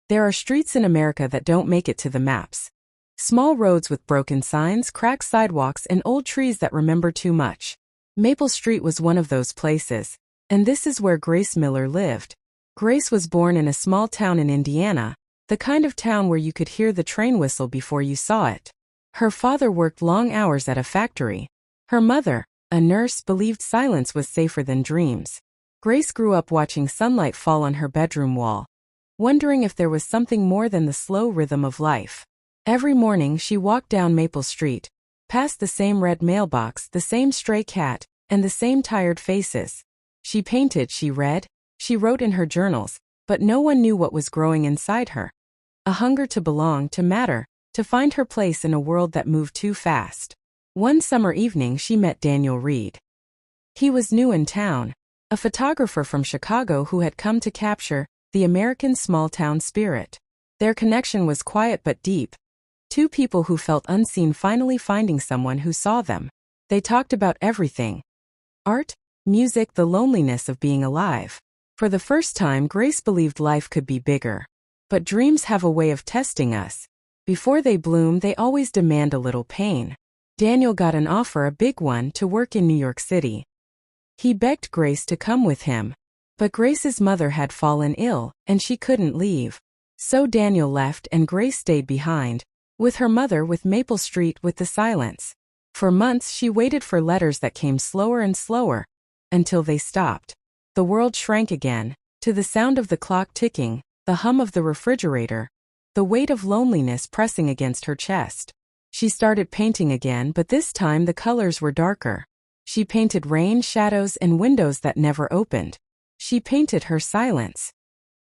There are streets in America that don't make it to the maps. Small roads with broken signs, cracked sidewalks, and old trees that remember too much. Maple Street was one of those places, and this is where Grace Miller lived. Grace was born in a small town in Indiana, the kind of town where you could hear the train whistle before you saw it. Her father worked long hours at a factory. Her mother, a nurse, believed silence was safer than dreams. Grace grew up watching sunlight fall on her bedroom wall, wondering if there was something more than the slow rhythm of life. Every morning she walked down Maple Street, past the same red mailbox, the same stray cat, and the same tired faces. She painted, she read, she wrote in her journals, but no one knew what was growing inside her. A hunger to belong, to matter, to find her place in a world that moved too fast. One summer evening she met Daniel Reed. He was new in town, a photographer from Chicago who had come to capture the American small-town spirit. Their connection was quiet but deep. Two people who felt unseen finally finding someone who saw them. They talked about everything. Art, music, the loneliness of being alive. For the first time, Grace believed life could be bigger. But dreams have a way of testing us. Before they bloom, they always demand a little pain. Daniel got an offer, a big one, to work in New York City. He begged Grace to come with him. But Grace's mother had fallen ill, and she couldn't leave. So Daniel left and Grace stayed behind, with her mother, with Maple Street, with the silence. For months she waited for letters that came slower and slower, until they stopped. The world shrank again, to the sound of the clock ticking, the hum of the refrigerator, the weight of loneliness pressing against her chest. She started painting again, but this time the colors were darker. She painted rain, shadows, and windows that never opened. She painted her silence.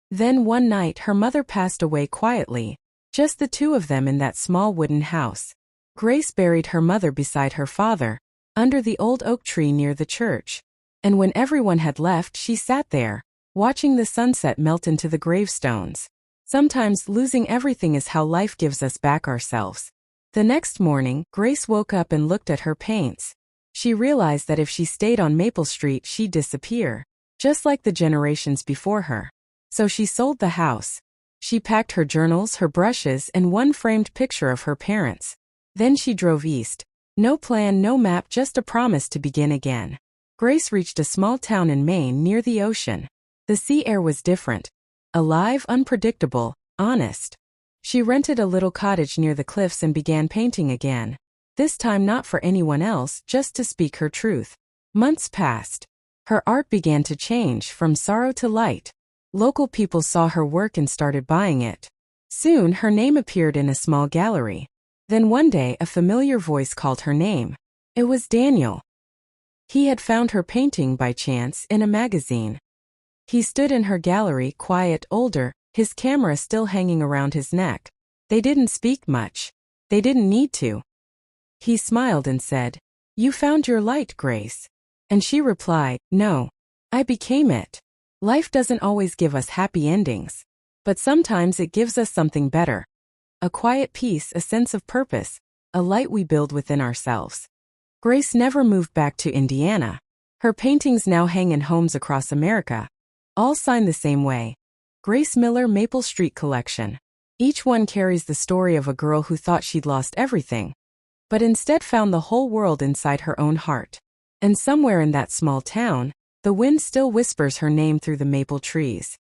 Then one night her mother passed away quietly, just the two of them in that small wooden house. Grace buried her mother beside her father, under the old oak tree near the church. And when everyone had left, she sat there, watching the sunset melt into the gravestones. Sometimes losing everything is how life gives us back ourselves. The next morning, Grace woke up and looked at her paints. She realized that if she stayed on Maple Street, she'd disappear, just like the generations before her. So she sold the house. She packed her journals, her brushes, and one framed picture of her parents. Then she drove east. No plan, no map, just a promise to begin again. Grace reached a small town in Maine near the ocean. The sea air was different. Alive, unpredictable, honest. She rented a little cottage near the cliffs and began painting again. This time not for anyone else, just to speak her truth. Months passed. Her art began to change, from sorrow to light. Local people saw her work and started buying it. Soon her name appeared in a small gallery. Then one day a familiar voice called her name. It was Daniel. He had found her painting by chance in a magazine. He stood in her gallery, quiet, older, his camera still hanging around his neck. They didn't speak much. They didn't need to. He smiled and said, "You found your light, Grace." And she replied, "No. I became it." Life doesn't always give us happy endings. But sometimes it gives us something better. A quiet peace, a sense of purpose, a light we build within ourselves. Grace never moved back to Indiana. Her paintings now hang in homes across America, all signed the same way. Grace Miller Maple Street Collection. Each one carries the story of a girl who thought she'd lost everything, but instead found the whole world inside her own heart. And somewhere in that small town, the wind still whispers her name through the maple trees.